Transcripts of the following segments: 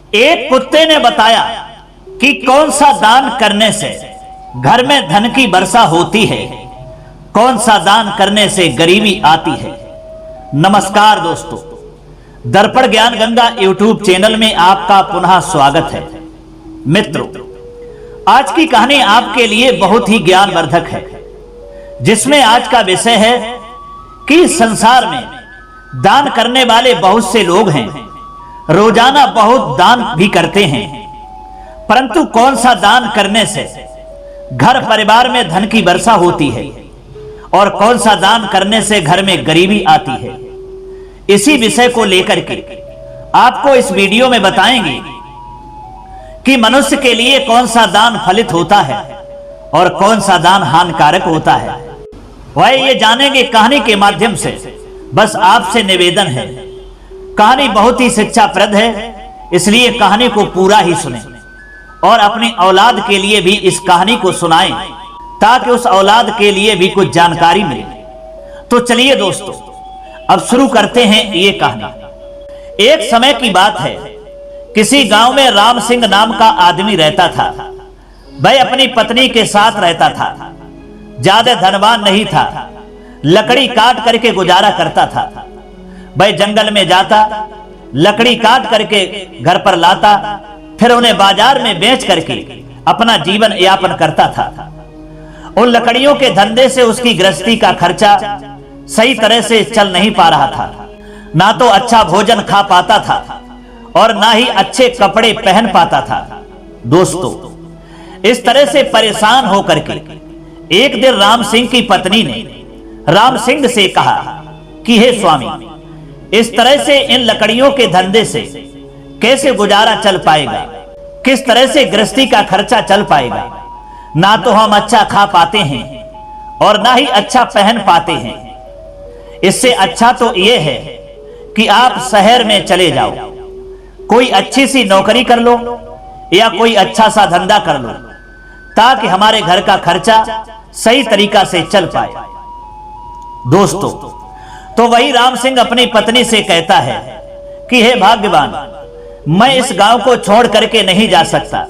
एक कुत्ते ने बताया कि कौन सा दान करने से घर में धन की वर्षा होती है, कौन सा दान करने से गरीबी आती है। नमस्कार दोस्तों, दर्पण ज्ञान गंगा यूट्यूब चैनल में आपका पुनः स्वागत है। मित्रों, आज की कहानी आपके लिए बहुत ही ज्ञानवर्धक है, जिसमें आज का विषय है कि संसार में दान करने वाले बहुत से लोग हैं, रोजाना बहुत दान भी करते हैं, परंतु कौन सा दान करने से घर परिवार में धन की वर्षा होती है और कौन सा दान करने से घर में गरीबी आती है। इसी विषय को लेकर के आपको इस वीडियो में बताएंगे कि मनुष्य के लिए कौन सा दान फलित होता है और कौन सा दान हानिकारक होता है। वह ये जानेंगे कहानी के माध्यम से। बस आपसे निवेदन है, कहानी बहुत ही शिक्षाप्रद है, इसलिए कहानी को पूरा ही सुनें और अपनी औलाद के लिए भी इस कहानी को सुनाएं, ताकि उस औलाद के लिए भी कुछ जानकारी मिले। तो चलिए दोस्तों, अब शुरू करते हैं ये कहानी। एक समय की बात है, किसी गांव में राम सिंह नाम का आदमी रहता था। वह अपनी पत्नी के साथ रहता था, ज्यादा धनवान नहीं था, लकड़ी काट करके गुजारा करता था। वह जंगल में जाता, लकड़ी काट करके घर पर लाता, फिर उन्हें बाजार में बेच करके अपना जीवन यापन करता था। उन लकड़ियों के धंधे से उसकी गृहस्थी का खर्चा सही तरह से चल नहीं पा रहा था। ना तो अच्छा भोजन खा पाता था और ना ही अच्छे कपड़े पहन पाता था। दोस्तों, इस तरह से परेशान होकर के एक दिन राम सिंह की पत्नी ने राम सिंह से कहा कि हे स्वामी, इस तरह से इन लकड़ियों के धंधे से कैसे गुजारा चल पाएगा, किस तरह से गृहस्थी का खर्चा चल पाएगा। ना तो हम अच्छा खा पाते हैं और ना ही अच्छा पहन पाते हैं। इससे अच्छा तो यह है कि आप शहर में चले जाओ, कोई अच्छी सी नौकरी कर लो या कोई अच्छा सा धंधा कर लो, ताकि हमारे घर का खर्चा सही तरीका से चल पाए। दोस्तों, तो वही राम सिंह अपनी पत्नी से कहता है कि हे भाग्यवान, मैं इस गांव को छोड़ करके नहीं जा सकता,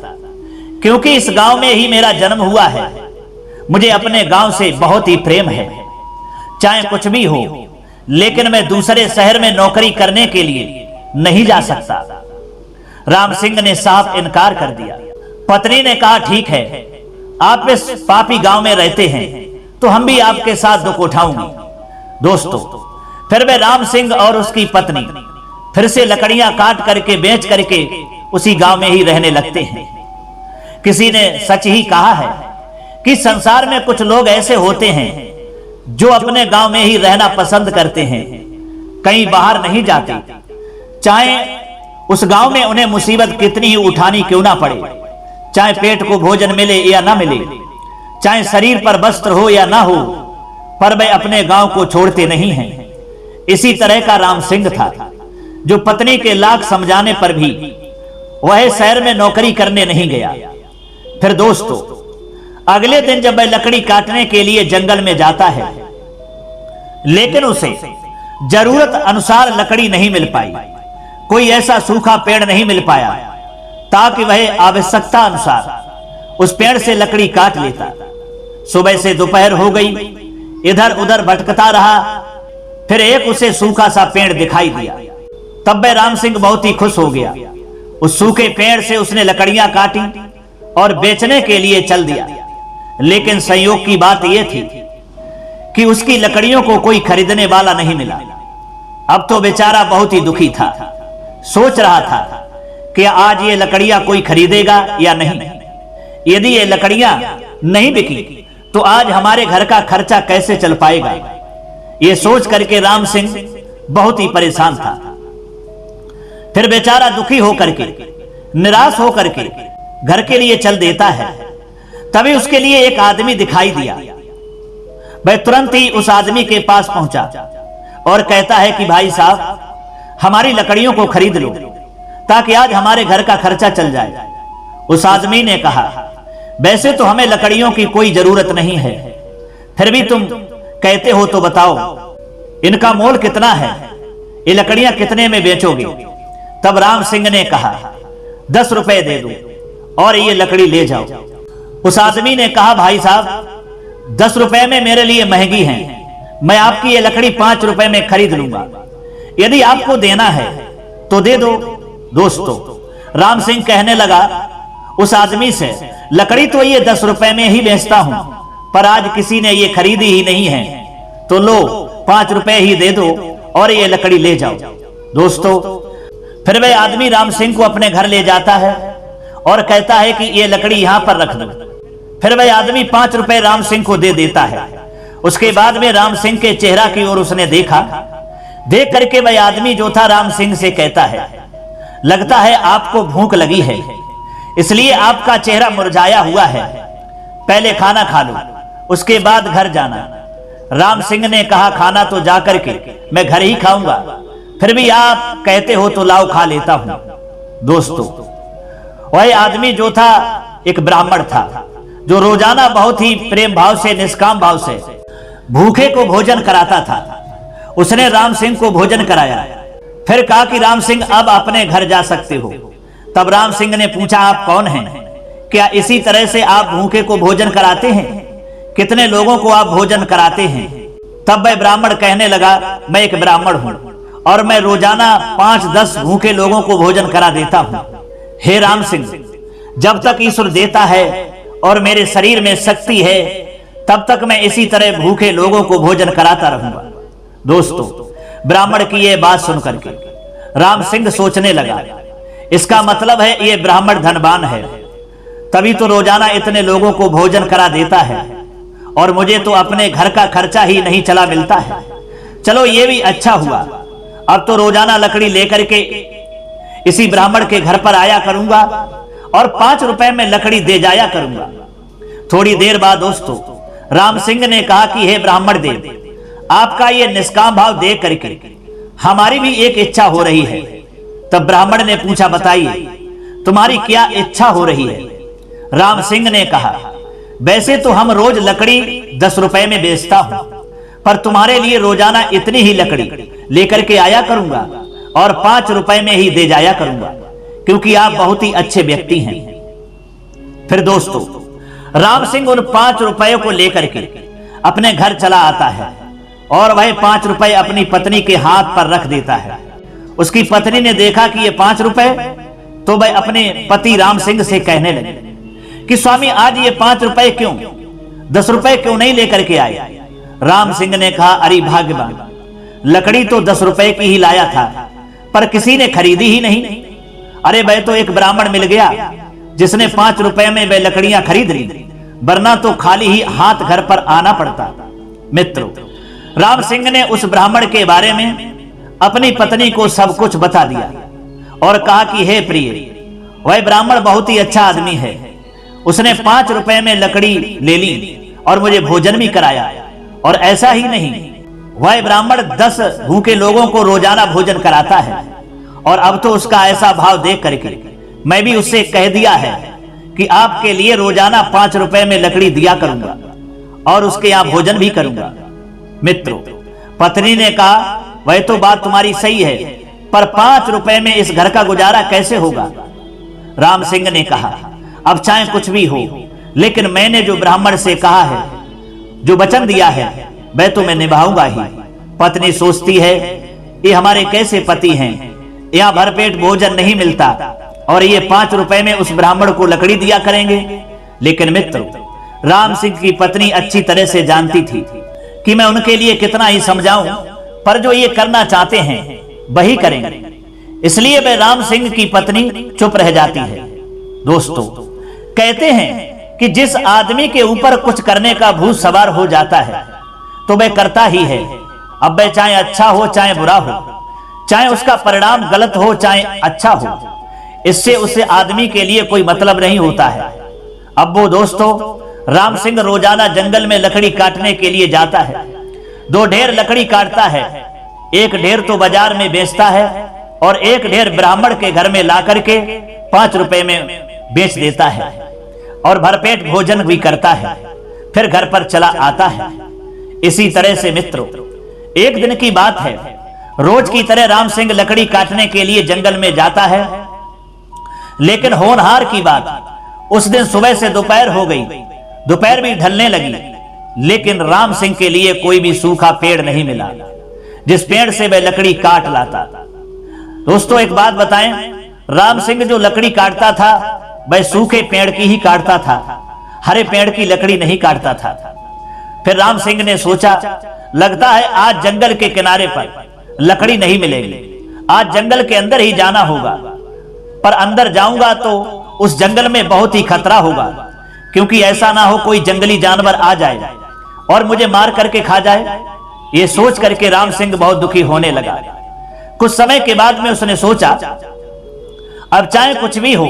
क्योंकि इस गांव में ही मेरा जन्म हुआ है। मुझे अपने गांव से बहुत ही प्रेम है, चाहे कुछ भी हो, लेकिन मैं दूसरे शहर में नौकरी करने के लिए नहीं जा सकता। राम सिंह ने साफ इनकार कर दिया। पत्नी ने कहा, ठीक है, आप इस पापी गांव में रहते हैं तो हम भी आपके साथ दुख उठाऊंगी। दोस्तों, फिर वे राम सिंह और उसकी पत्नी फिर से लकड़ियां काट करके बेच करके उसी गांव में ही रहने लगते हैं। किसी ने सच ही कहा है कि संसार में कुछ लोग ऐसे होते हैं जो अपने गांव में ही रहना पसंद करते हैं, कहीं बाहर नहीं जाते, चाहे उस गांव में उन्हें मुसीबत कितनी ही उठानी क्यों ना पड़े, चाहे पेट को भोजन मिले या ना मिले, चाहे शरीर पर वस्त्र हो या ना हो, पर वे अपने गांव को छोड़ते नहीं हैं। इसी तरह का राम सिंह था, जो पत्नी के लाख समझाने पर भी वह शहर में नौकरी करने नहीं गया। फिर दोस्तों, अगले दिन जब वह लकड़ी काटने के लिए जंगल में जाता है, लेकिन उसे जरूरत अनुसार लकड़ी नहीं मिल पाई। कोई ऐसा सूखा पेड़ नहीं मिल पाया ताकि वह आवश्यकता अनुसार उस पेड़ से लकड़ी काट लेता। सुबह से दोपहर हो गई, इधर उधर भटकता रहा, फिर एक उसे सूखा सा पेड़ दिखाई दिया। तब वह राम सिंह बहुत ही खुश हो गया। उस सूखे पेड़ से उसने लकड़ियां काटी और बेचने के लिए चल दिया। लेकिन संयोग की बात यह थी कि उसकी लकड़ियों को कोई खरीदने वाला नहीं मिला। अब तो बेचारा बहुत ही दुखी था, सोच रहा था कि आज ये लकड़ियां कोई खरीदेगा या नहीं। यदि ये लकड़ियां नहीं बिकी तो आज हमारे घर का खर्चा कैसे चल पाएगा। ये सोच करके राम सिंह बहुत ही परेशान था। फिर बेचारा दुखी होकर के, निराश होकर के घर के लिए चल देता है। तभी उसके लिए एक आदमी दिखाई दिया। वह तुरंत ही उस आदमी के पास पहुंचा और कहता है कि भाई साहब, हमारी लकड़ियों को खरीद लो ताकि आज हमारे घर का खर्चा चल जाए। उस आदमी ने कहा, वैसे तो हमें लकड़ियों की कोई जरूरत नहीं है, फिर भी तुम कहते हो तो बताओ, इनका मोल कितना है, ये लकड़ियां कितने में बेचोगे। तब राम सिंह ने कहा, 10 रुपए दे दो और ये लकड़ी ले जाओ। उस आदमी ने कहा, भाई साहब 10 रुपए में मेरे लिए महंगी है, मैं आपकी ये लकड़ी 5 रुपए में खरीद लूंगा, यदि आपको देना है तो दे दो। दोस्तों, राम सिंह कहने लगा उस आदमी से, लकड़ी तो ये 10 रुपए में ही बेचता हूं, पर आज किसी ने ये खरीदी ही नहीं है, तो लो 5 रुपए ही दे दो और ये लकड़ी ले जाओ। दोस्तों, फिर वह आदमी राम सिंह को अपने घर ले जाता है और कहता है कि ये लकड़ी यहां पर रख दो। फिर वह आदमी 5 रुपए राम सिंह को दे देता है। उसके बाद में राम सिंह के चेहरा की ओर उसने देखा। देख करके वह आदमी जो था राम सिंह से कहता है, लगता है आपको भूख लगी है, इसलिए आपका चेहरा मुरझाया हुआ है, पहले खाना खा लो, उसके बाद घर जाना। राम सिंह ने कहा, खाना तो जाकर के मैं घर ही खाऊंगा, फिर भी आप कहते हो तो लाओ खा लेता हूं। दोस्तों, वह आदमी जो था एक ब्राह्मण था, जो रोजाना बहुत ही प्रेम भाव से, निष्काम भाव से भूखे को भोजन कराता था। उसने राम सिंह को भोजन कराया, फिर कहा कि राम सिंह अब अपने घर जा सकते हो। तब राम सिंह ने पूछा, आप कौन हैं? क्या इसी तरह से आप भूखे को भोजन कराते हैं? कितने लोगों को आप भोजन कराते हैं? तब वह ब्राह्मण कहने लगा, मैं एक ब्राह्मण हूं और मैं रोजाना 5-10 भूखे लोगों को भोजन करा देता हूं। हे राम सिंह, जब तक ईश्वर देता है और मेरे शरीर में शक्ति है, तब तक मैं इसी तरह भूखे लोगों को भोजन कराता रहूंगा। दोस्तों, ब्राह्मण की यह बात सुनकर के राम सिंह सोचने लगा, इसका मतलब है ये ब्राह्मण धनवान है, तभी तो रोजाना इतने लोगों को भोजन करा देता है, और मुझे तो अपने घर का खर्चा ही नहीं चला मिलता है। चलो ये भी अच्छा हुआ, अब तो रोजाना लकड़ी लेकर के इसी ब्राह्मण के घर पर आया करूंगा और 5 रुपए में लकड़ी दे जाया करूंगा। थोड़ी देर बाद दोस्तों, राम सिंह ने कहा कि हे ब्राह्मण देव, आपका ये निष्काम भाव देख करके हमारी भी एक इच्छा हो रही है। तब ब्राह्मण ने पूछा, बताइए तुम्हारी क्या इच्छा हो रही है? राम सिंह ने कहा, वैसे तो हम रोज लकड़ी 10 रुपए में बेचता हूं, पर तुम्हारे लिए रोजाना इतनी ही लकड़ी लेकर के आया करूंगा और 5 रुपए में ही दे जाया करूंगा, क्योंकि आप बहुत ही अच्छे व्यक्ति हैं। फिर दोस्तों, राम सिंह उन 5 रुपए को लेकर के अपने घर चला आता है और वह 5 रुपए अपनी पत्नी के हाथ पर रख देता है। उसकी पत्नी ने देखा कि ये 5 रुपए, तो वह अपने पति राम सिंह से कहने लगे कि स्वामी, आज ये 5 रुपए क्यों, 10 रुपए क्यों नहीं लेकर के आए? राम सिंह ने कहा, अरे भाग्यवान, लकड़ी तो 10 रुपए की ही लाया था, पर किसी ने खरीदी ही नहीं। अरे वह तो एक ब्राह्मण मिल गया जिसने 5 रुपए में वह लकड़ियां खरीद ली, वरना तो खाली ही हाथ घर पर आना पड़ता। मित्रों, राम सिंह ने उस ब्राह्मण के बारे में अपनी पत्नी को सब कुछ बता दिया और कहा कि हे प्रिय, वह ब्राह्मण बहुत ही अच्छा आदमी है, उसने 5 रुपए में लकड़ी ले ली और मुझे भोजन भी कराया। और ऐसा ही नहीं, वह ब्राह्मण 10 भूखे लोगों को रोजाना भोजन कराता है, और अब तो उसका ऐसा भाव देख करके मैं भी उससे कह दिया है कि आपके लिए रोजाना 5 रुपए में लकड़ी दिया करूंगा और उसके यहां भोजन भी करूंगा। मित्रों, पत्नी ने कहा, वह तो बात तुम्हारी सही है, पर 5 रुपए में इस घर का गुजारा कैसे होगा? राम सिंह ने कहा, अब चाहे कुछ भी हो, लेकिन मैंने जो ब्राह्मण से कहा है, जो वचन दिया है, वह तो मैं निभाऊंगा ही। पत्नी सोचती है, ये हमारे कैसे पति हैं, यहाँ भरपेट भोजन नहीं मिलता और ये 5 रुपए में उस ब्राह्मण को लकड़ी दिया करेंगे। लेकिन मित्रों, राम सिंह की पत्नी अच्छी तरह से जानती थी कि मैं उनके लिए कितना ही समझाऊं, पर जो ये करना चाहते हैं वही करेंगे, इसलिए वह राम सिंह की पत्नी चुप रह जाती है। दोस्तों, कहते हैं कि जिस आदमी के ऊपर कुछ करने का भूत सवार हो जाता है तो वह करता ही है। अब वह चाहे अच्छा हो चाहे बुरा हो, चाहे उसका परिणाम गलत हो चाहे अच्छा हो, इससे उसे आदमी के लिए कोई मतलब नहीं होता है। अब वो दोस्तों, राम सिंह रोजाना जंगल में लकड़ी काटने के लिए जाता है। 2 ढेर लकड़ी काटता है, एक ढेर तो बाजार में बेचता है और एक ढेर ब्राह्मण के घर में ला करके 5 रुपए में बेच देता है और भरपेट भोजन भी करता है, फिर घर पर चला आता है। इसी तरह से मित्रों, एक दिन की बात है, रोज की तरह राम सिंह लकड़ी काटने के लिए जंगल में जाता है। लेकिन होनहार की बात, उस दिन सुबह से दोपहर हो गई, दोपहर भी ढलने लगी, लेकिन राम सिंह के लिए कोई भी सूखा पेड़ नहीं मिला जिस पेड़ से वह लकड़ी काट लाता। दोस्तों एक बात बताएं, राम सिंह जो लकड़ी काटता था वह सूखे पेड़ की ही काटता था, हरे पेड़ की लकड़ी नहीं काटता था। फिर राम सिंह ने सोचा, लगता है आज जंगल के किनारे पर लकड़ी नहीं मिलेगी, आज जंगल के अंदर ही जाना होगा। पर अंदर जाऊंगा तो उस जंगल में बहुत ही खतरा होगा, क्योंकि ऐसा ना हो कोई जंगली जानवर आ जाए और मुझे मार करके खा जाए। ये सोच करके राम सिंह बहुत दुखी होने लगा। कुछ समय के बाद में उसने सोचा, अब चाहे कुछ भी हो,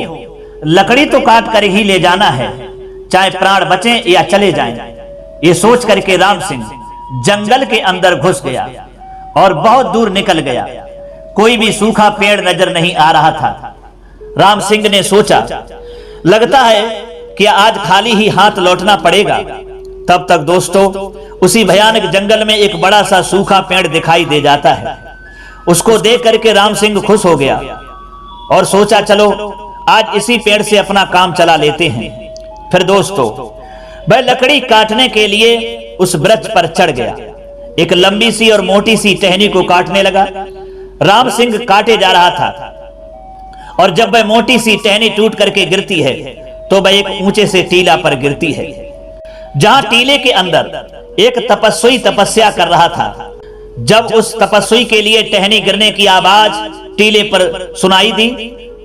लकड़ी तो काट कर ही ले जाना है, चाहे प्राण बचें या चले जाएं। ये सोच करके राम सिंह जंगल के अंदर घुस गया और बहुत दूर निकल गया। कोई भी सूखा पेड़ नजर नहीं आ रहा था। राम सिंह ने सोचा, लगता है कि आज खाली ही हाथ लौटना पड़ेगा। तब तक दोस्तों उसी भयानक जंगल में एक बड़ा सा सूखा पेड़ दिखाई दे जाता है। उसको देख करके राम सिंह खुश हो गया और सोचा, चलो आज इसी पेड़ से अपना काम चला लेते हैं। फिर दोस्तों वह लकड़ी काटने के लिए उस वृक्ष पर चढ़ गया, एक लंबी सी और मोटी सी टहनी को काटने लगा। राम सिंह काटे जा रहा था और जब वह मोटी सी टहनी टूट करके गिरती है तो वह एक ऊंचे से टीला पर गिरती है, जहां टीले के अंदर एक तपस्वी तपस्या कर रहा था। जब उस तपस्वी के लिए टहनी गिरने की आवाज टीले पर सुनाई दी,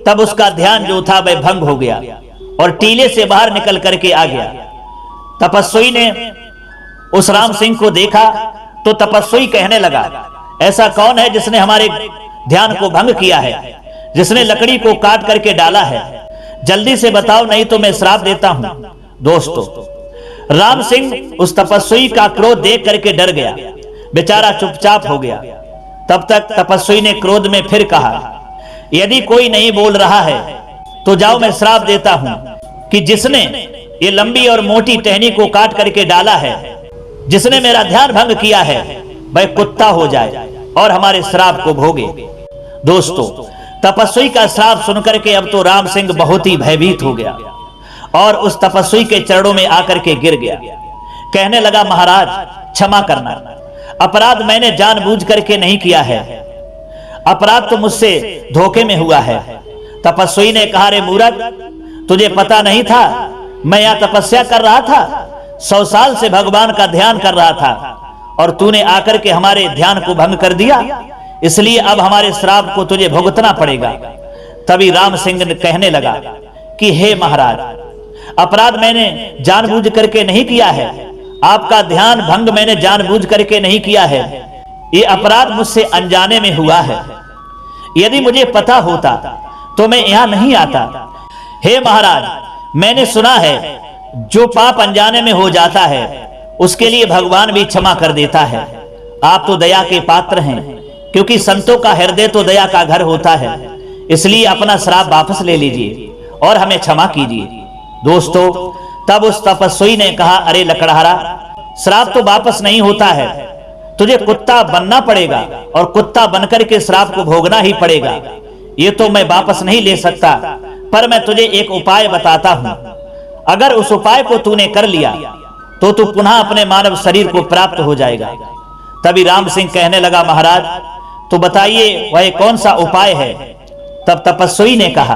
तब उसका ध्यान जो था वह भंग हो गया और टीले से बाहर निकल करके आ गया। तपस्वी ने उस राम सिंह को देखा तो तपस्वी कहने लगा, ऐसा कौन है जिसने हमारे ध्यान को भंग किया है, जिसने लकड़ी को काट करके डाला है? जल्दी से बताओ, नहीं तो मैं श्राप देता हूं। दोस्तों राम सिंह उस तपस्वी का क्रोध देख करके डर गया, बेचारा चुपचाप हो गया। तब तक तपस्वी ने क्रोध में फिर कहा, यदि कोई नहीं बोल रहा है तो जाओ मैं श्राप देता हूं कि जिसने ये लंबी और मोटी टहनी को काट करके डाला है, जिसने मेरा ध्यान भंग किया है, वह कुत्ता हो जाए और हमारे श्राप को भोगे। दोस्तों तपस्वी का श्राप सुनकर के अब तो राम सिंह बहुत ही भयभीत हो गया और उस तपस्वी के चरणों में आकर के गिर गया। कहने लगा, महाराज क्षमा करना, अपराध मैंने जानबूझ करके नहीं किया है, अपराध तो मुझसे धोखे में हुआ है। तपस्वी ने कहा, रे मूर्ख, तुझे पता नहीं था मैं यहां तपस्या कर रहा था, 100 साल से भगवान का ध्यान कर रहा था और तूने आकर के हमारे ध्यान को भंग कर दिया, इसलिए अब हमारे श्राप को तुझे भुगतना पड़ेगा। तभी राम सिंह कहने लगा कि हे महाराज, अपराध मैंने जानबूझ करके नहीं किया है, आपका ध्यान भंग मैंने जानबूझ करके नहीं किया है, ये अपराध मुझसे अनजाने में हुआ है। यदि मुझे पता होता तो मैं यहां नहीं आता। हे महाराज, मैंने सुना है जो पाप अनजाने में हो जाता है उसके लिए भगवान भी क्षमा कर देता है। आप तो दया के पात्र हैं, क्योंकि संतों का हृदय तो दया का घर होता है, इसलिए अपना श्राप वापस ले लीजिए और हमें क्षमा कीजिए। दोस्तों तब उस तपस्वी ने कहा, अरे लकड़हारा, श्राप तो वापस नहीं होता है, तुझे कुत्ता बनना पड़ेगा और कुत्ता बनकर के श्राप को भोगना ही पड़ेगा। ये तो मैं वापस नहीं ले सकता, पर मैं तुझे एक उपाय बताता हूं। अगर उस उपाय को तूने कर लिया तो तू पुनः अपने मानव शरीर को प्राप्त हो जाएगा। तभी राम सिंह कहने लगा, महाराज तो बताइए वह कौन सा उपाय है? तब तपस्वी ने कहा,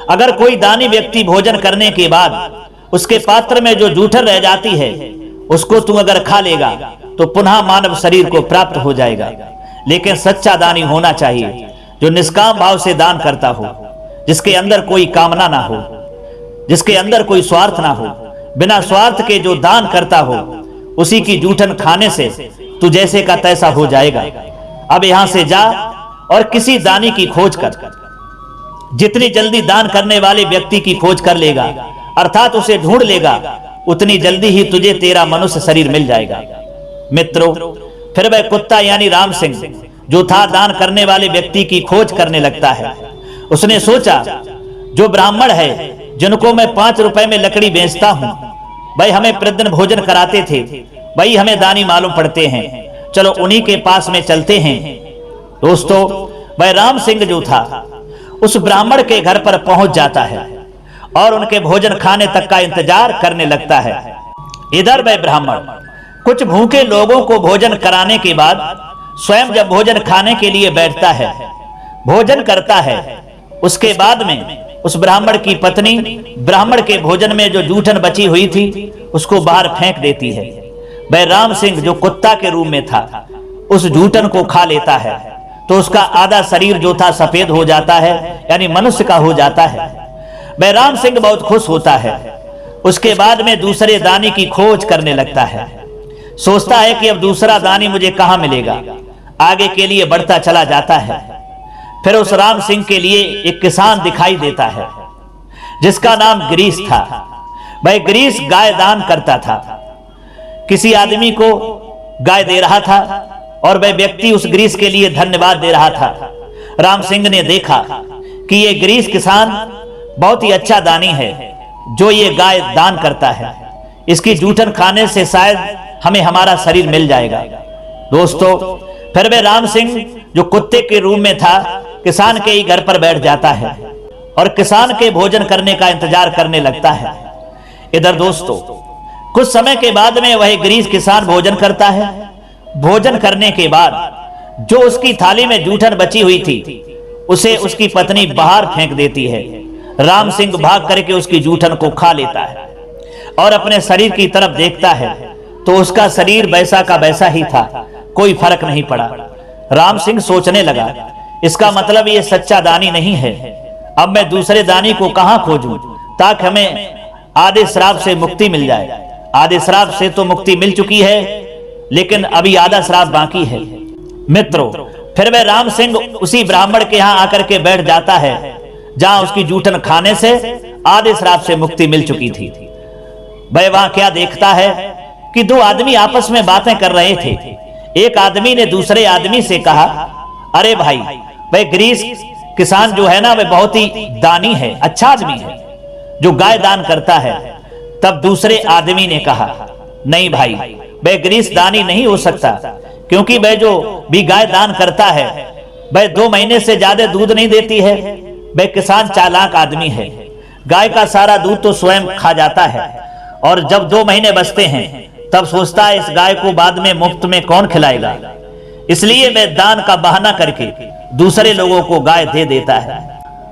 अगर कोई दानी व्यक्ति भोजन करने के बाद उसके पात्र में जो जूठन रह जाती है उसको तू अगर खा लेगा तो पुनः मानव शरीर को प्राप्त हो जाएगा। लेकिन सच्चा दानी होना चाहिए, जो निष्काम भाव से दान करता हो, जिसके अंदर कोई कामना ना हो, जिसके अंदर कोई स्वार्थ ना हो, बिना स्वार्थ के जो दान करता हो, उसी की जूठन खाने से तू जैसे का तैसा हो जाएगा। अब यहां से जा और किसी दानी की खोज कर, जितनी जल्दी दान करने वाले व्यक्ति की खोज कर लेगा, अर्थात उसे ढूंढ लेगा, उतनी जल्दी ही तुझे तेरा मनुष्य शरीर मिल जाएगा। मित्रों फिर वह कुत्ता यानी राम सिंह जो था दान करने वाले व्यक्ति की खोज करने लगता है। उसने सोचा, जो ब्राह्मण है जिनको मैं 5 रुपए में लकड़ी बेचता हूं, भाई हमें प्रतिदिन भोजन कराते थे, भाई हमें दानी मालूम पड़ते हैं, चलो उन्हीं के पास में चलते हैं। दोस्तों वह राम सिंह जो था उस ब्राह्मण के घर पर पहुंच जाता है और उनके भोजन खाने तक का इंतजार करने लगता है। इधर वह ब्राह्मण कुछ भूखे लोगों को भोजन कराने के बाद स्वयं जब भोजन खाने के लिए बैठता है, भोजन करता है, उसके बाद में उस ब्राह्मण की पत्नी ब्राह्मण के भोजन में जो जूठन बची हुई थी उसको बाहर फेंक देती है। वह राम सिंह जो कुत्ता के रूप में था उस जूठन को खा लेता है तो उसका आधा शरीर जो था सफेद हो जाता है, यानी मनुष्य का हो जाता है। वह राम सिंह बहुत खुश होता है। उसके बाद में दूसरे दानी की खोज करने लगता है। सोचता है कि अब दूसरा दानी मुझे कहां मिलेगा। आगे के लिए बढ़ता चला जाता है। फिर उस राम सिंह के लिए एक किसान दिखाई देता है जिसका नाम गिरीश था। वह गिरीश गाय दान करता था, किसी आदमी को गाय दे रहा था और वह व्यक्ति उस गिरीश के लिए धन्यवाद दे रहा था। राम सिंह ने देखा कि ये गिरीश किसान बहुत ही अच्छा दानी है जो ये गाय दान करता है, इसकी जूठन खाने से शायद हमें हमारा शरीर मिल जाएगा। दोस्तों, फिर वह राम सिंह जो कुत्ते के रूप में था किसान के ही घर पर बैठ जाता है और किसान के भोजन करने का इंतजार करने लगता है। इधर दोस्तों, कुछ समय के बाद में वह गिरीश किसान भोजन करता है। भोजन करने के बाद जो उसकी थाली में जूठन बची हुई थी उसे उसकी पत्नी बाहर फेंक देती है। राम सिंह भाग करके उसकी जूठन को खा लेता है और अपने शरीर की तरफ देखता है तो उसका शरीर वैसा का वैसा ही था, कोई फर्क नहीं पड़ा। राम सिंह सोचने लगा, इसका मतलब ये सच्चा दानी नहीं है। अब मैं दूसरे दानी को कहां खोजूं ताकि हमें आधे श्राप से मुक्ति मिल जाए। आधे श्राप से तो मुक्ति मिल चुकी है लेकिन अभी आधा श्राप बाकी है। मित्रों, फिर वह राम सिंह उसी ब्राह्मण के यहां आकर के बैठ जाता है जहां उसकी जूठन खाने से आधे श्राप से मुक्ति मिल चुकी थी। वह वहां क्या देखता है कि दो आदमी आपस में बातें कर रहे थे। एक आदमी ने दूसरे आदमी से कहा, अरे भाई, वह गिरीश किसान जो है ना वह बहुत ही दानी है, अच्छा आदमी है जो गाय दान करता है। तब दूसरे आदमी ने कहा, नहीं भाई, वह गिरीश दानी नहीं हो सकता क्योंकि वह जो भी गाय दान करता है वह 2 महीने से ज्यादा दूध नहीं देती है। वह किसान चालाक आदमी है, गाय का सारा दूध तो स्वयं खा जाता है और जब 2 महीने बचते हैं तब सोचता है इस गाय को बाद में मुफ्त में कौन खिलाएगा, इसलिए वह दान का बहाना करके दूसरे लोगों को गाय दे देता है।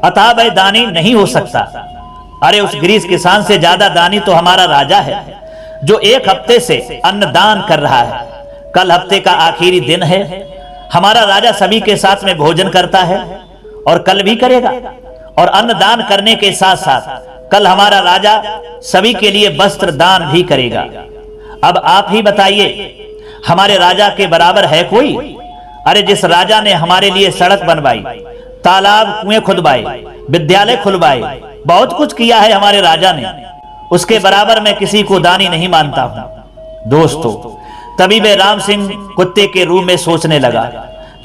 अतः वह दानी नहीं हो सकता। अरे उस गिरीश किसान से ज्यादा दानी तो हमारा राजा है जो 1 हफ्ते से अन्नदान कर रहा है। कल हफ्ते का आखिरी दिन है। हमारा राजा सभी के साथ में भोजन करता है और कल भी करेगा और अन्नदान करने के साथ साथ कल हमारा राजा सभी के लिए वस्त्र दान भी करेगा। अब आप ही बताइए, हमारे राजा के बराबर है कोई? अरे जिस राजा ने हमारे लिए सड़क बनवाई, तालाब कुएं खुदवाए, विद्यालय खुलवाए, बहुत कुछ किया है हमारे राजा ने, उसके बराबर मैं किसी को दानी नहीं मानता हूं। दोस्तों, तभी वह राम सिंह कुत्ते के रूप में सोचने लगा,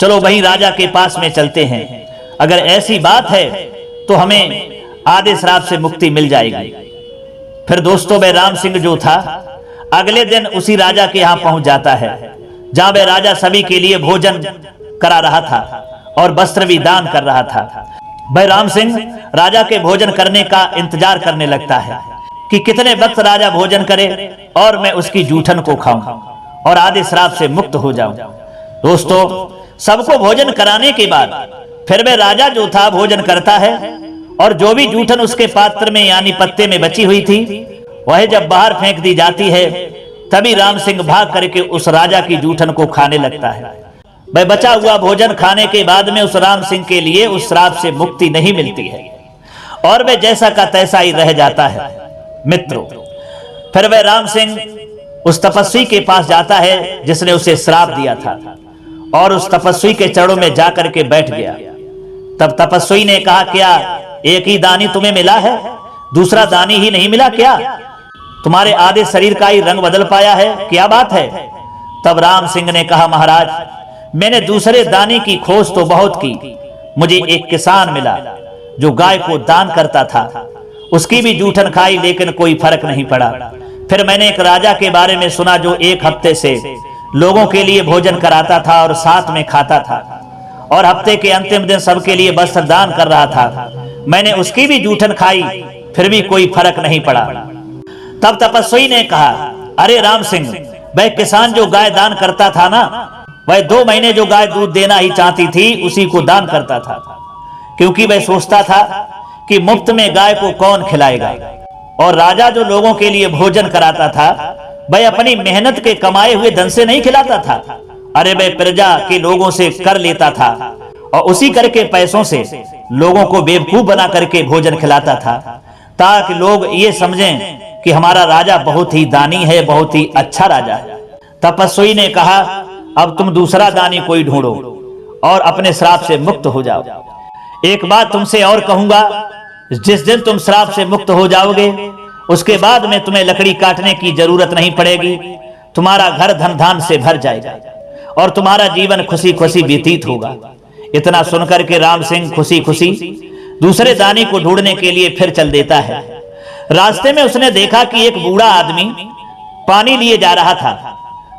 चलो वही राजा के पास में चलते हैं, अगर ऐसी बात है तो हमें आधे श्राप से मुक्ति मिल जाएगी। फिर दोस्तों, वह राम सिंह जो था अगले दिन उसी राजा के यहां पहुंच जाता है जहां वह राजा सभी के लिए भोजन करा रहा था और वस्त्र भी दान कर रहा था। वह राम सिंह राजा के भोजन करने का इंतजार करने लगता है कि कितने वक्त राजा भोजन करे और मैं उसकी जूठन को खाऊं और आधे श्राप से मुक्त हो जाऊं। दोस्तों, सबको भोजन कराने के बाद फिर वह राजा जो था भोजन करता है और जो भी जूठन उसके पात्र में यानी पत्ते में बची हुई थी वह जब बाहर फेंक दी जाती है तभी राम सिंह भाग करके उस राजा की जूठन को खाने लगता है। वह बचा हुआ भोजन खाने के बाद में उस राम सिंह के लिए उस श्राप से मुक्ति नहीं मिलती है और वह जैसा का तैसा ही रह जाता है। मित्रों, फिर वह राम सिंह उस तपस्वी के पास जाता है जिसने उसे श्राप दिया था और उस तपस्वी के चरणों में जाकर के बैठ गया। तब तपस्वी ने कहा, क्या एक ही दानी तुम्हें मिला है, दूसरा दानी ही नहीं मिला क्या? तुम्हारे आधे शरीर का ही रंग बदल पाया है, क्या बात है? तब राम सिंह ने कहा, महाराज, मैंने दूसरे दानी की खोज तो बहुत की, मुझे एक किसान मिला जो गाय को दान करता था, उसकी भी जूठन खाई लेकिन कोई फर्क नहीं पड़ा। फिर मैंने एक राजा के बारे में सुना जो 1 हफ्ते से लोगों के लिए भोजन कराता था और साथ में खाता था और हफ्ते के अंतिम दिन सबके लिए वस्त्र दान कर रहा था। मैंने उसकी भी जूठन खाई, फिर भी कोई फर्क नहीं पड़ा। तब तपस्वी ने कहा, अरे राम सिंह, वह किसान जो गाय दान करता था ना, वह 2 महीने जो गाय दूध देना ही चाहती थी उसी को दान करता था, क्योंकि वह सोचता था कि मुफ्त में गाय को कौन खिलाएगा। और राजा जो लोगों के लिए भोजन कराता था, वह अपनी मेहनत के कमाए हुए धन से नहीं खिलाता था। अरे वह प्रजा के लोगों से कर लेता था और उसी करके पैसों से लोगों को बेवकूफ बना करके भोजन खिलाता था, ताकि लोग ये समझें कि हमारा राजा बहुत ही दानी है, बहुत ही अच्छा राजा है। तपस्वी ने कहा, अब तुम दूसरा दानी कोई ढूंढो और अपने श्राप से मुक्त हो जाओ। एक बात तुमसे और कहूंगा, जिस दिन तुम श्राप से मुक्त हो जाओगे उसके बाद में तुम्हें लकड़ी काटने की जरूरत नहीं पड़ेगी। तुम्हारा घर धन धान से भर जाएगा और तुम्हारा जीवन खुशी खुशी व्यतीत होगा। इतना सुनकर के राम सिंह खुशी खुशी दूसरे दानी को ढूंढने के लिए फिर चल देता है। रास्ते में उसने देखा कि एक बूढ़ा आदमी पानी लिए जा रहा था।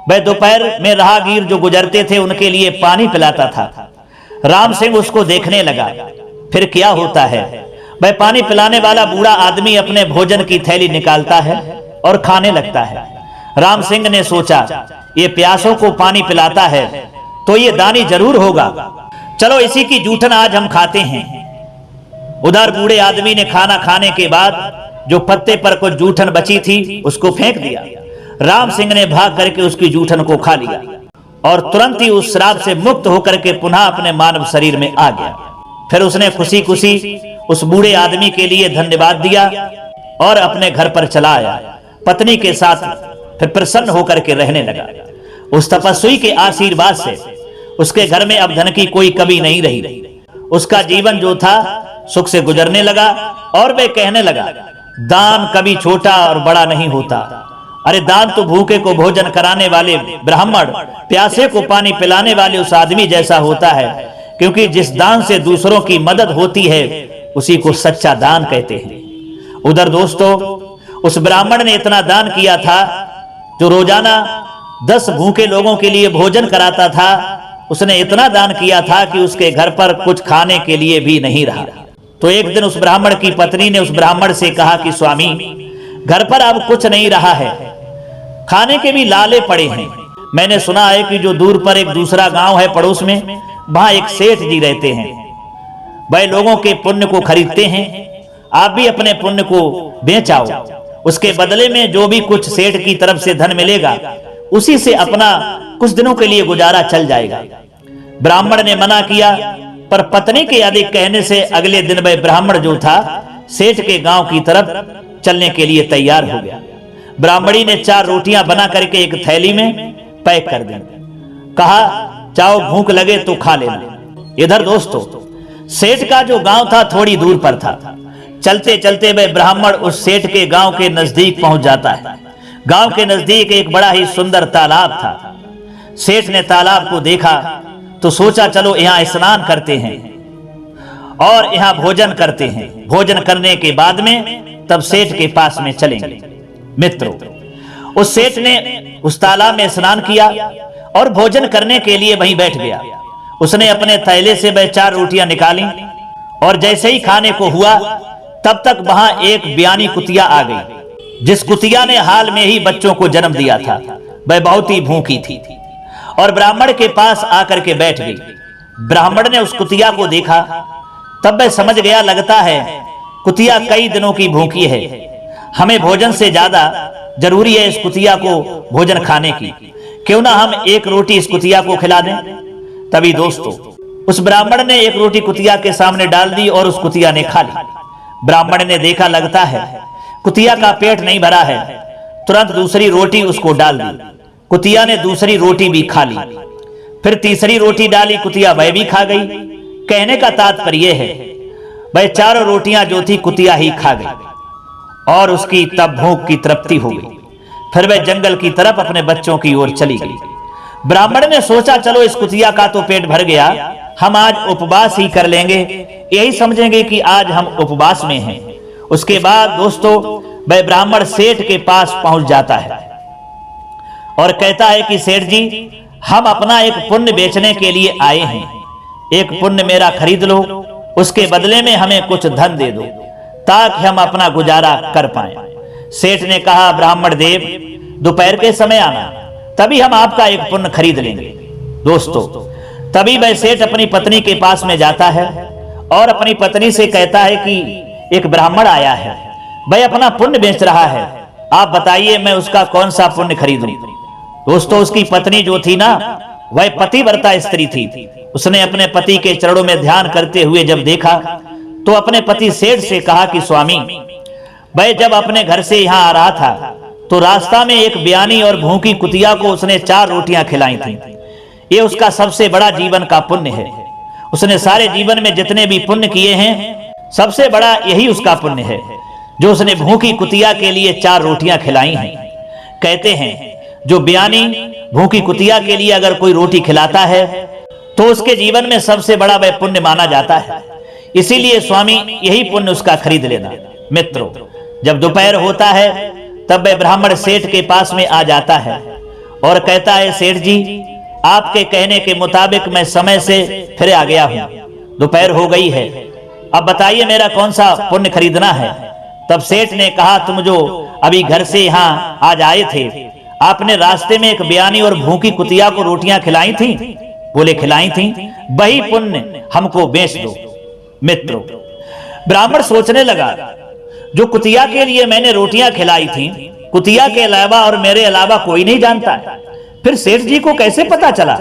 वह दोपहर में राहगीर जो गुजरते थे उनके लिए पानी पिलाता था। राम सिंह उसको देखने लगा। फिर क्या होता है, वह पानी पिलाने वाला बूढ़ा आदमी अपने भोजन की थैली निकालता है और खाने लगता है। राम सिंह ने सोचा, ये प्यासों को पानी पिलाता है तो ये दानी जरूर होगा, चलो इसी की जूठन आज हम खाते हैं। उधर बूढ़े आदमी ने खाना खाने के बाद जो पत्ते पर कुछ जूठन बची थी उसको फेंक दिया। राम सिंह ने भाग करके उसकी जूठन को खा लिया और तुरंत ही उस श्राप से मुक्त होकर के पुनः अपने मानव शरीर में आ गया। फिर उसने खुशी खुशी उस बूढ़े आदमी के लिए धन्यवाद दिया और अपने घर पर चला आया। पत्नी के साथ फिर प्रसन्न होकर के रहने लगा। उस तपस्वी के आशीर्वाद से उसके घर में अब धन की कोई कमी नहीं रही। उसका जीवन जो था सुख से गुजरने लगा और वह कहने लगा, दान कभी छोटा और बड़ा नहीं होता। अरे दान तो भूखे को भोजन कराने वाले ब्राह्मण, प्यासे को पानी पिलाने वाले उस आदमी जैसा होता है, क्योंकि जिस दान से दूसरों की मदद होती है उसी को सच्चा दान कहते हैं। उधर दोस्तों, उस ब्राह्मण ने इतना दान किया था, जो रोजाना 10 भूखे लोगों के लिए भोजन कराता था, उसने इतना दान किया था कि उसके घर पर कुछ खाने के लिए भी नहीं रहा। तो एक दिन उस ब्राह्मण की पत्नी ने उस ब्राह्मण से कहा कि स्वामी, घर पर अब कुछ नहीं रहा है, खाने के भी लाले पड़े हैं। मैंने सुना है कि जो दूर पर एक दूसरा गांव है पड़ोस में, वहां एक सेठ जी रहते हैं। वह लोगों के पुण्य को खरीदते हैं। आप भी अपने पुण्य को बेच आओ, उसके बदले में जो भी कुछ सेठ की तरफ से धन मिलेगा उसी से अपना कुछ दिनों के लिए गुजारा चल जाएगा। ब्राह्मण ने मना किया, पर पत्नी के अधिक कहने से अगले दिन वह ब्राह्मण जो था सेठ के गांव की तरफ चलने के लिए तैयार हो गया। ब्राह्मणी ने 4 रोटियां बना करके एक थैली में पैक कर दी। कहा, चाहो भूख लगे तो खा लेना। इधर दोस्तों, सेठ का जो गांव था थोड़ी दूर पर था। चलते चलते वह ब्राह्मण उस सेठ के गांव के नजदीक पहुंच जाता है। गांव के नजदीक एक बड़ा ही सुंदर तालाब था। सेठ ने तालाब को देखा तो सोचा, चलो यहाँ स्नान करते हैं और यहाँ भोजन करते हैं। भोजन करने के बाद में तब सेठ के पास में चलेंगे। मित्रों, उस सेठ ने उस तालाब में स्नान किया और भोजन करने के लिए वहीं बैठ गया। उसने अपने थैले से वह 4 रोटियां निकाली और जैसे ही खाने को हुआ तब तक वहां एक ब्यानी कुतिया आ गई, जिस कुतिया ने हाल में ही बच्चों को जन्म दिया था। वह बहुत ही भूखी थी और ब्राह्मण के पास आकर के बैठ गई। ब्राह्मण ने उस कुतिया को देखा, तब वह समझ गया, लगता है कुतिया कई दिनों की भूखी है, हमें भोजन से ज्यादा जरूरी है इस कुतिया को भोजन खाने की, क्यों ना हम एक रोटी इस कुतिया को खिला दें। तभी दोस्तों, उस ब्राह्मण ने एक रोटी कुतिया के सामने डाल दी और उस कुतिया ने खा ली। ब्राह्मण ने देखा, लगता है कुतिया का पेट नहीं भरा है, तुरंत दूसरी रोटी उसको डाल दी। कुतिया ने दूसरी रोटी भी खा ली। फिर तीसरी रोटी डाली, कुतिया वह भी खा गई। कहने का तात्पर्य है, वह 4 रोटियां जो थी कुतिया ही खा गई और उसकी तब भूख की तृप्ति हो गई। फिर वह जंगल की तरफ अपने बच्चों की ओर चली गई। ब्राह्मण ने सोचा, चलो इस कुतिया का तो पेट भर गया, हम आज उपवास ही कर लेंगे, यही समझेंगे कि आज हम उपवास में हैं। उसके बाद दोस्तों, वह ब्राह्मण सेठ के पास पहुंच जाता है और कहता है कि सेठ जी, हम अपना एक पुण्य बेचने के लिए आए हैं, एक पुण्य मेरा खरीद लो, उसके बदले में हमें कुछ धन दे दो ताकि हम अपना गुजारा कर पाएं। सेठ ने कहा, ब्राह्मण देव, दोपहर के समय आना, तभी हम आपका एक पुण्य खरीद लेंगे। दोस्तों, तभी वह सेठ अपनी पत्नी के पास में जाता है और अपनी पत्नी से कहता है कि एक ब्राह्मण आया है, वह अपना पुण्य बेच रहा है, आप बताइए मैं उसका कौन सा पुण्य खरीदूं। दोस्तों, उसकी पत्नी जो थी ना, वह पतिव्रता स्त्री थी। उसने अपने पति के चरणों में ध्यान करते हुए जब देखा तो अपने पति सेठ से कहा कि स्वामी, वह जब अपने घर से यहाँ आ रहा था तो रास्ता में एक बयानी और भूखी कुतिया को उसने 4 रोटियां खिलाई थी। ये उसका सबसे बड़ा जीवन का पुण्य है। उसने सारे जीवन में जितने भी पुण्य किए हैं, सबसे बड़ा यही उसका पुण्य है जो उसने भूखी कुतिया के लिए 4 रोटियां खिलाई हैं। कहते हैं, जो बयानी भूखी कुतिया के लिए अगर कोई रोटी खिलाता है तो उसके जीवन में सबसे बड़ा वह पुण्य माना जाता है। इसीलिए स्वामी, यही पुण्य उसका खरीद लेना। मित्रों, जब दोपहर होता है तब वह ब्राह्मण सेठ के पास में आ जाता है और कहता है, सेठ जी, आपके कहने के मुताबिक मैं समय से फिर आ गया हूं, दोपहर हो गई है, अब बताइए मेरा कौन सा पुण्य खरीदना है। तब सेठ ने कहा, तुम जो अभी घर से यहाँ आज आए थे, आपने रास्ते में एक बयानी और भूखी कुतिया को रोटियां खिलाई थी। बोले, खिलाई थी, वही पुण्य हमको बेच दो। मित्रों, ब्राह्मण सोचने लगा, जो कुतिया के लिए मैंने रोटियां खिलाई थी, कुतिया के अलावा और मेरे अलावा कोई नहीं जानता है, फिर सेठ जी को कैसे पता चला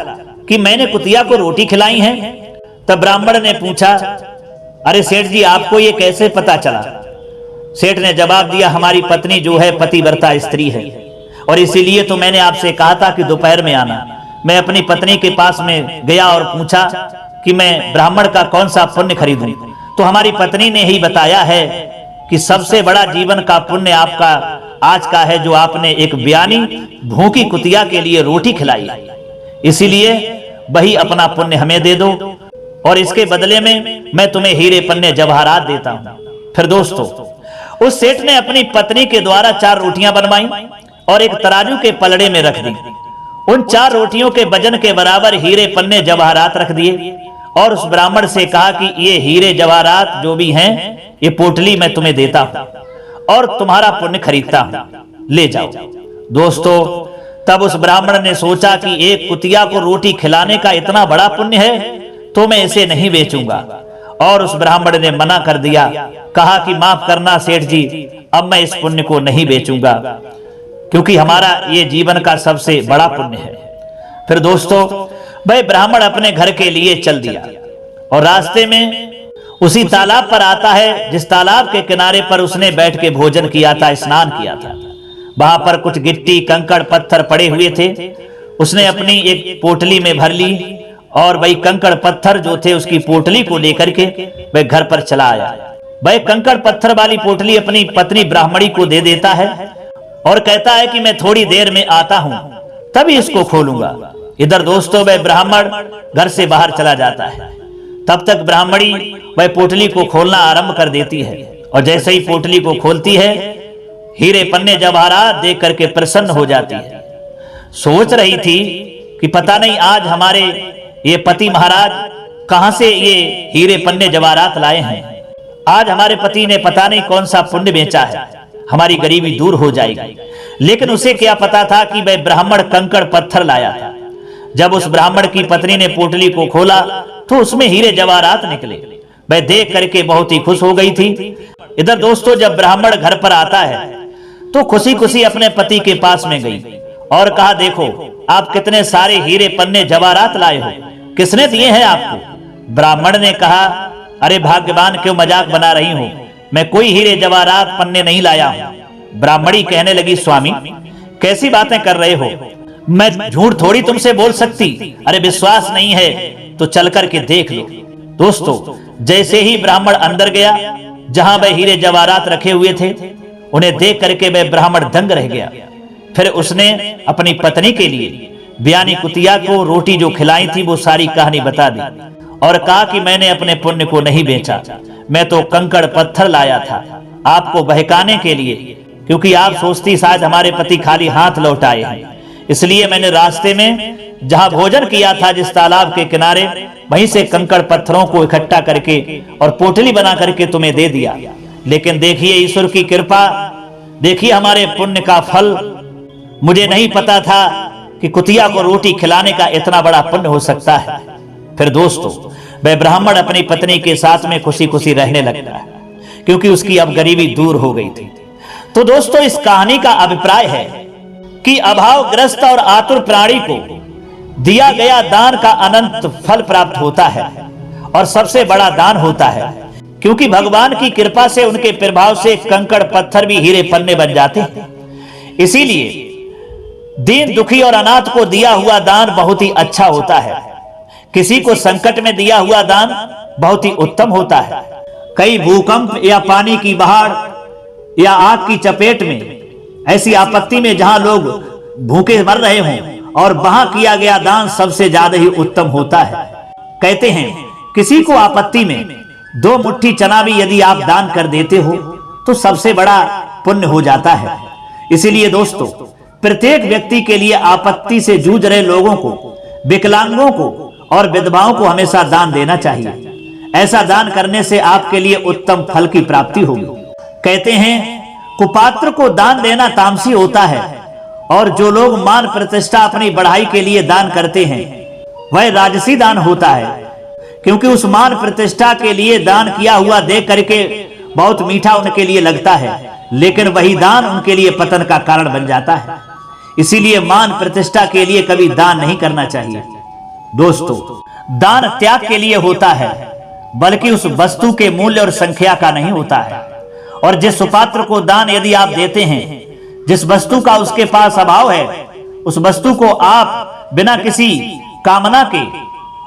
कि मैंने कुतिया को रोटी खिलाई है। तब ब्राह्मण ने पूछा, अरे सेठ जी, आपको ये कैसे पता चला। सेठ ने जवाब दिया, हमारी पत्नी जो है पतिव्रता स्त्री है और इसीलिए तो मैंने आपसे कहा था कि दोपहर में आना। मैं अपनी पत्नी के पास में गया और पूछा कि मैं ब्राह्मण का कौन सा पुण्य खरीदूं, तो हमारी पत्नी ने ही बताया है कि सबसे बड़ा जीवन का पुण्य आपका आज का है, जो आपने एक बयानी भूखी कुतिया के लिए रोटी खिलाई। इसीलिए वही अपना पुण्य हमें दे दो और इसके बदले में मैं तुम्हें हीरे पन्ने जवाहरात देता हूं। फिर दोस्तों, उस सेठ ने अपनी पत्नी के द्वारा 4 रोटियां बनवाई और एक तराजू के पलड़े में रख दी। उन 4 रोटियों के वजन के बराबर हीरे पन्ने जवाहरात रख दिए और उस ब्राह्मण से कहा कि ये हीरे जवाहरात जो भी हैं, ये पोटली मैं तुम्हें देता हूं और तुम्हारा पुण्य खरीदता हूं, ले जाओ। दोस्तों, तब उस ब्राह्मण ने सोचा कि एक कुतिया को रोटी खिलाने का इतना बड़ा पुण्य है तो मैं इसे नहीं बेचूंगा, और उस ब्राह्मण ने मना कर दिया, कहा कि माफ करना सेठ जी, अब मैं इस पुण्य को नहीं बेचूंगा क्योंकि हमारा ये जीवन का सबसे बड़ा पुण्य है। फिर दोस्तों, वह ब्राह्मण अपने घर के लिए चल दिया और रास्ते में उसी तालाब पर आता है जिस तालाब के किनारे पर उसने बैठ के भोजन किया था, स्नान किया था। वहां पर कुछ गिट्टी कंकड़ पत्थर पड़े हुए थे। उसने अपनी एक पोटली में भर ली और वही कंकड़ पत्थर जो थे उसकी पोटली को लेकर के वह घर पर चला आया। वह कंकड़ पत्थर वाली पोटली अपनी पत्नी ब्राह्मणी को दे देता है और कहता है कि मैं थोड़ी देर में आता हूं, तभी इसको खोलूंगा। इधर दोस्तों, वह ब्राह्मण घर से बाहर चला जाता है। तब तक ब्राह्मणी वह पोटली को खोलना आरंभ कर देती है और जैसे ही पोटली को खोलती है, हीरे पन्ने जवाहरात देख करके प्रसन्न हो जाती है। सोच रही थी कि पता नहीं आज हमारे ये पति महाराज कहां से ये हीरे पन्ने जवाहरात लाए हैं। आज हमारे पति ने पता नहीं कौन सा पुण्य बेचा है, हमारी गरीबी दूर हो जाएगी। लेकिन उसे क्या पता था कि वह ब्राह्मण कंकड़ पत्थर लाया था। जब उस ब्राह्मण की पत्नी ने पोटली को खोला तो उसमें हीरे जवाहरात निकले। वह देख करके बहुत ही खुश हो गई थी। इधर दोस्तों, जब ब्राह्मण घर पर आता है तो खुशी खुशी अपने पति के पास में गई और कहा, देखो आप कितने सारे हीरे पन्ने जवाहरात लाए हो, किसने दिए हैं आपको। ब्राह्मण ने कहा, अरे भाग्यवान, क्यों मजाक बना रही हो, मैं कोई हीरे जवाहरात पन्ने नहीं लाया हूं। ब्राह्मणी कहने लगी, स्वामी कैसी बातें कर रहे हो, मैं झूठ थोड़ी तुमसे बोल सकती। अरे विश्वास नहीं है तो चल करके देख लो। दोस्तों, जैसे ही ब्राह्मण अंदर गया जहां वह हीरे जवाहरात रखे हुए थे, उन्हें देख करके वह ब्राह्मण दंग रह गया। फिर उसने अपनी पत्नी के लिए बयानी कुतिया को रोटी जो खिलाई थी वो सारी कहानी बता दी और कहा कि मैंने अपने पुण्य को नहीं बेचा, मैं तो कंकड़ पत्थर लाया था आपको बहकाने के लिए, क्योंकि आप सोचती शायद हमारे पति खाली हाथ लौट आए हैं, इसलिए मैंने रास्ते में जहां भोजन किया था जिस तालाब के किनारे, वहीं से कंकड़ पत्थरों को इकट्ठा करके और पोटली बना करके तुम्हें दे दिया। लेकिन देखिए ईश्वर की कृपा, देखिए हमारे पुण्य का फल। मुझे नहीं पता था कि कुतिया को रोटी खिलाने का इतना बड़ा पुण्य हो सकता है। फिर दोस्तों, वह ब्राह्मण अपनी पत्नी के साथ में खुशी खुशी रहने लगता है, क्योंकि उसकी अब गरीबी दूर हो गई थी। तो दोस्तों, इस कहानी का अभिप्राय है कि अभावग्रस्त और आतुर प्राणी को दिया गया दान का अनंत फल प्राप्त होता है और सबसे बड़ा दान होता है, क्योंकि भगवान की कृपा से उनके प्रभाव से कंकड़ पत्थर भी हीरे पन्ने बन जाते हैं। इसीलिए दीन दुखी और अनाथ को दिया हुआ दान बहुत ही अच्छा होता है। किसी को संकट में दिया हुआ दान बहुत ही उत्तम होता है। कई भूकंप या पानी की बहाड़ या आग की चपेट में, ऐसी आपत्ति में जहां लोग भूखे मर रहे हों, और वहां किया गया दान सबसे ज्यादा ही उत्तम होता है। कहते हैं किसी को आपत्ति में 2 मुट्ठी चना भी यदि आप दान कर देते हो तो सबसे बड़ा पुण्य हो जाता है। इसीलिए दोस्तों, प्रत्येक व्यक्ति के लिए आपत्ति से जूझ रहे लोगों को, विकलांगों को और विधवाओं को हमेशा दान देना चाहिए। ऐसा दान करने से आपके लिए उत्तम फल की प्राप्ति होगी। कहते हैं कुपात्र को दान देना तामसी होता है, और जो लोग मान प्रतिष्ठा अपनी बढ़ाई के लिए दान करते हैं वह राजसी दान होता है, क्योंकि उस मान प्रतिष्ठा के लिए दान किया हुआ देख करके बहुत मीठा उनके लिए लगता है, लेकिन वही दान उनके लिए पतन का कारण बन जाता है। इसीलिए मान प्रतिष्ठा के लिए कभी दान नहीं करना चाहिए। दोस्तों, दान त्याग के लिए होता है, बल्कि उस वस्तु के मूल्य और संख्या का नहीं होता है। और जिस सुपात्र को दान यदि आप देते हैं, जिस वस्तु का उसके पास अभाव है, उस वस्तु को आप बिना किसी कामना के,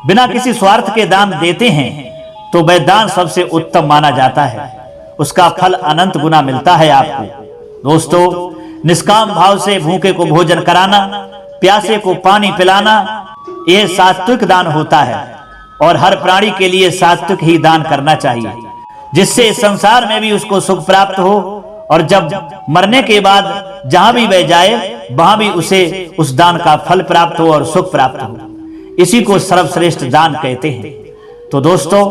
बिना किसी स्वार्थ के दान देते हैं, तो वह दान सबसे उत्तम माना जाता है। उसका फल अनंत गुना मिलता है आपको। दोस्तों, निष्काम भाव से भूखे को भोजन कराना, प्यासे को पानी पिलाना, यह सात्विक दान होता है, और हर प्राणी के लिए सात्विक ही दान करना चाहिए, जिससे इस संसार में भी उसको सुख प्राप्त हो, और जब मरने के बाद जहां भी वह जाए वहां भी उसे उस दान का फल प्राप्त हो और सुख प्राप्त हो। इसी को सर्वश्रेष्ठ दान कहते हैं। तो दोस्तों,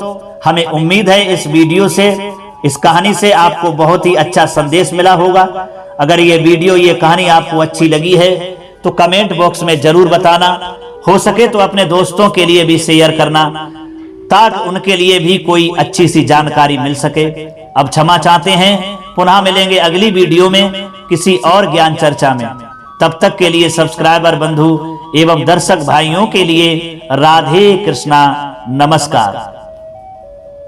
हमें उम्मीद है इस वीडियो से, इस कहानी से आपको बहुत ही अच्छा संदेश मिला होगा। अगर ये वीडियो, ये कहानी आपको अच्छी लगी है तो कमेंट बॉक्स में जरूर बताना। हो सके तो अपने दोस्तों के लिए भी शेयर करना, ताकि उनके लिए भी कोई अच्छी सी जानकारी मिल सके। अब क्षमा चाहते हैं, पुनः मिलेंगे अगली वीडियो में किसी और ज्ञान चर्चा में। तब तक के लिए सब्सक्राइबर बंधु एवं दर्शक भाइयों के लिए राधे कृष्णा, नमस्कार।